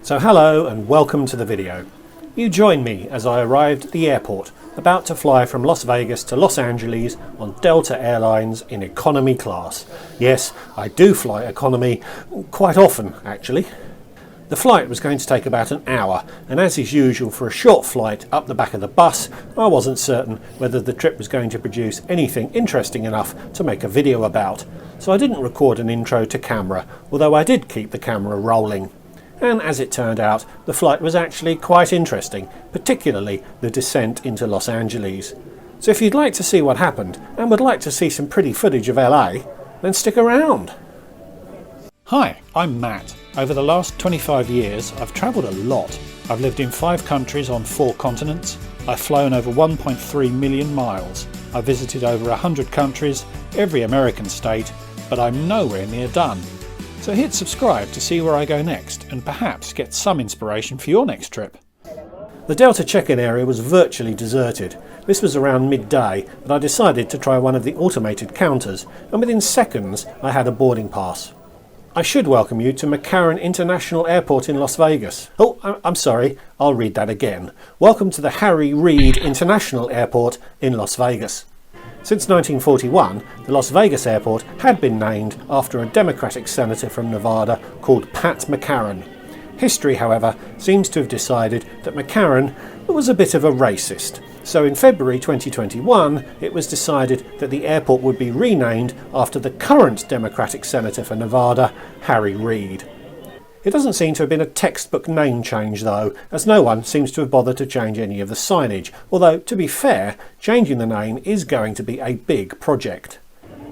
So hello and welcome to the video. You join me as I arrived at the airport, about to fly from Las Vegas to Los Angeles on Delta Airlines in economy class. Yes, I do fly economy quite often actually. The flight was going to take about an hour, and as is usual for a short flight up the back of the bus, I wasn't certain whether the trip was going to produce anything interesting enough to make a video about. So I didn't record an intro to camera, although I did keep the camera rolling. And as it turned out, the flight was actually quite interesting, particularly the descent into Los Angeles. So if you'd like to see what happened, and would like to see some pretty footage of LA, then stick around. Hi, I'm Matt. Over the last 25 years, I've travelled a lot. I've lived in 5 countries on 4 continents. I've flown over 1.3 million miles. I've visited over 100 countries, every American state, but I'm nowhere near done. So hit subscribe to see where I go next and perhaps get some inspiration for your next trip. The Delta check-in area was virtually deserted. This was around midday, but I decided to try one of the automated counters, and within seconds I had a boarding pass. I should welcome you to McCarran International Airport in Las Vegas. Oh, I'm sorry, I'll read that again. Welcome to the Reid International Airport in Las Vegas. Since 1941, the Las Vegas airport had been named after a Democratic senator from Nevada called Pat McCarran. History, however, seems to have decided that McCarran was a bit of a racist. So in February 2021, it was decided that the airport would be renamed after the current Democratic senator for Nevada, Reid. It doesn't seem to have been a textbook name change though, as no one seems to have bothered to change any of the signage, although to be fair, changing the name is going to be a big project.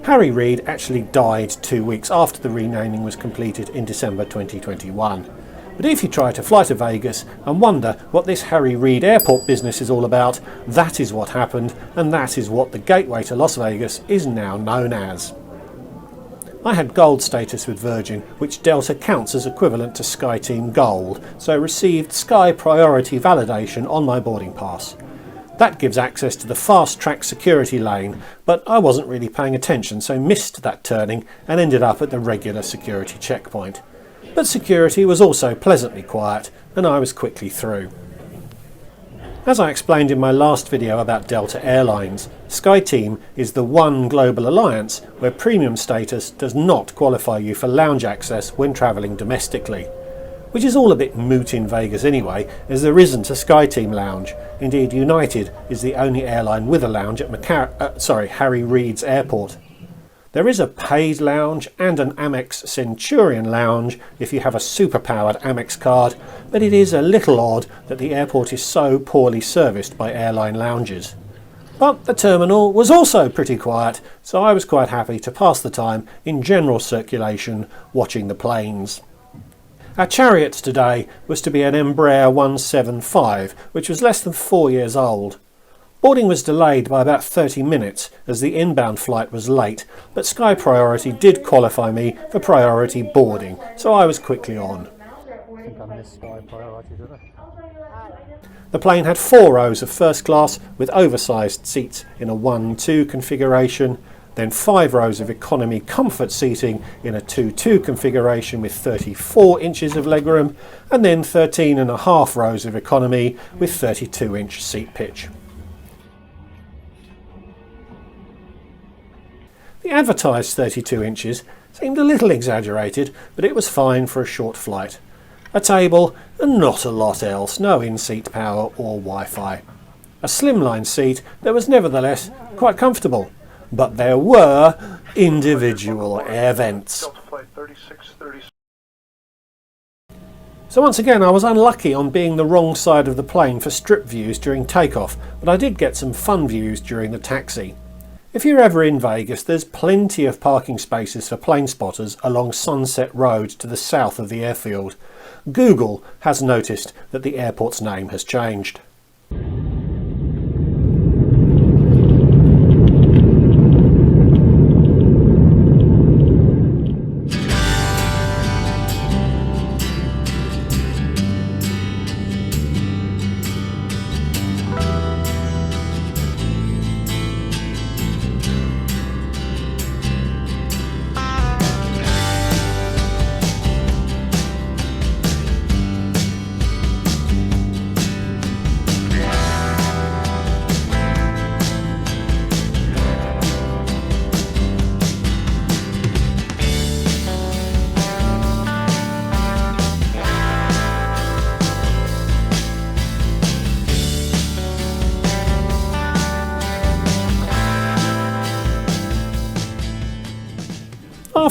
Reid actually died 2 weeks after the renaming was completed in December 2021. But if you try to fly to Vegas and wonder what this Reid airport business is all about, that is what happened, and that is what the gateway to Las Vegas is now known as. I had gold status with Virgin, which Delta counts as equivalent to SkyTeam Gold, so received Sky Priority validation on my boarding pass. That gives access to the fast-track security lane, but I wasn't really paying attention, so missed that turning and ended up at the regular security checkpoint. But security was also pleasantly quiet, and I was quickly through. As I explained in my last video about Delta Airlines, SkyTeam is the one global alliance where premium status does not qualify you for lounge access when travelling domestically. Which is all a bit moot in Vegas anyway, as there isn't a SkyTeam lounge. Indeed, United is the only airline with a lounge at Reid's airport. There is a paid lounge and an Amex Centurion lounge if you have a super-powered Amex card, but it is a little odd that the airport is so poorly serviced by airline lounges. But the terminal was also pretty quiet, so I was quite happy to pass the time in general circulation watching the planes. Our chariot today was to be an Embraer 175, which was less than 4 years old. Boarding was delayed by about 30 minutes as the inbound flight was late, but Sky Priority did qualify me for priority boarding, so I was quickly on. The plane had 4 rows of first class with oversized seats in a 1-2 configuration, then 5 rows of economy comfort seating in a 2-2 configuration with 34 inches of legroom, and then 13.5 rows of economy with 32-inch seat pitch. The advertised 32 inches seemed a little exaggerated, but it was fine for a short flight. A table and not a lot else, no in-seat power or Wi-Fi. A slimline seat that was nevertheless quite comfortable, but there were individual air vents. So once again I was unlucky on being the wrong side of the plane for strip views during takeoff, but I did get some fun views during the taxi. If you're ever in Vegas, there's plenty of parking spaces for plane spotters along Sunset Road to the south of the airfield. Google has noticed that the airport's name has changed.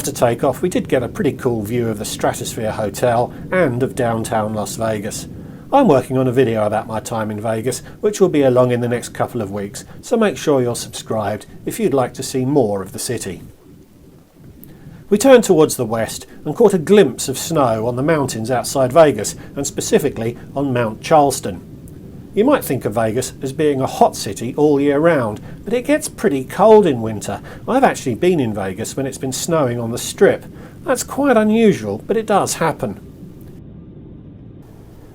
After takeoff, we did get a pretty cool view of the Stratosphere Hotel and of downtown Las Vegas. I'm working on a video about my time in Vegas, which will be along in the next couple of weeks, so make sure you're subscribed if you'd like to see more of the city. We turned towards the west and caught a glimpse of snow on the mountains outside Vegas, and specifically on Mount Charleston. You might think of Vegas as being a hot city all year round, but it gets pretty cold in winter. I've actually been in Vegas when it's been snowing on the Strip. That's quite unusual, but it does happen.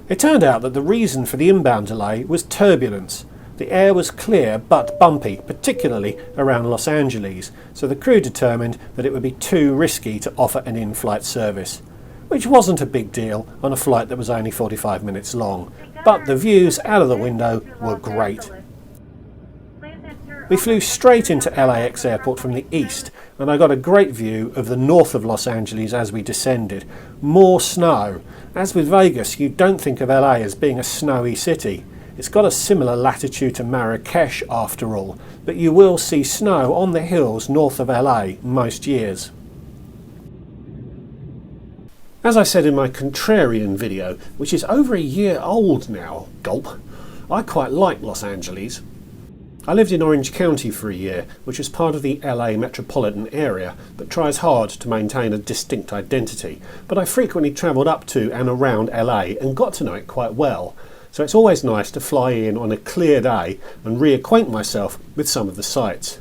It turned out that the reason for the inbound delay was turbulence. The air was clear but bumpy, particularly around Los Angeles, so the crew determined that it would be too risky to offer an in-flight service, which wasn't a big deal on a flight that was only 45 minutes long, but the views out of the window were great. We flew straight into LAX airport from the east, and I got a great view of the north of Los Angeles as we descended. More snow. As with Vegas, you don't think of LA as being a snowy city. It's got a similar latitude to Marrakesh after all, but you will see snow on the hills north of LA most years. As I said in my contrarian video, which is over a year old now, gulp, I quite like Los Angeles. I lived in Orange County for a year, which is part of the LA metropolitan area, but tries hard to maintain a distinct identity. But I frequently travelled up to and around LA and got to know it quite well. So it's always nice to fly in on a clear day and reacquaint myself with some of the sights.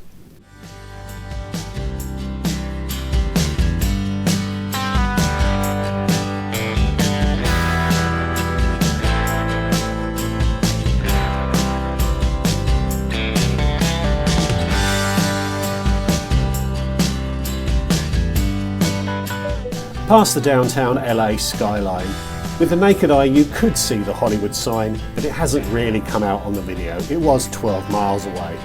Past the downtown LA skyline. With the naked eye you could see the Hollywood sign, but it hasn't really come out on the video. It was 12 miles away.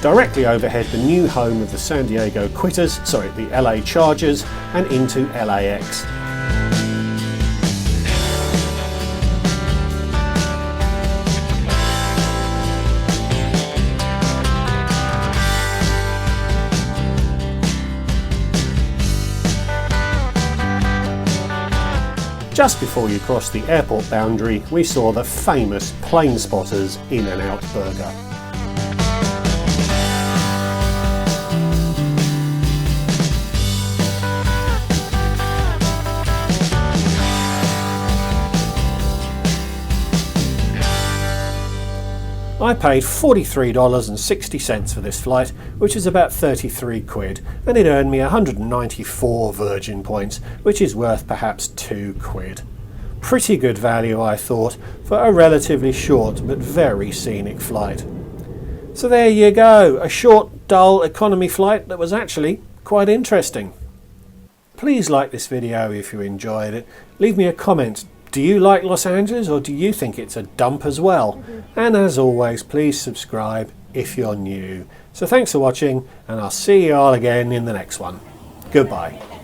Directly overhead, the new home of the San Diego Quitters, the LA Chargers, and into LAX. Just before you cross the airport boundary, we saw the famous Plane Spotters In-N-Out burger. I paid $43.60 for this flight, which is about 33 quid, and it earned me 194 Virgin points, which is worth perhaps 2 quid. Pretty good value, I thought, for a relatively short but very scenic flight. So there you go, a short, dull economy flight that was actually quite interesting. Please like this video if you enjoyed it. Leave me a comment. Do you like Los Angeles, or do you think it's a dump as well? And as always, please subscribe if you're new. So thanks for watching, and I'll see you all again in the next one. Goodbye.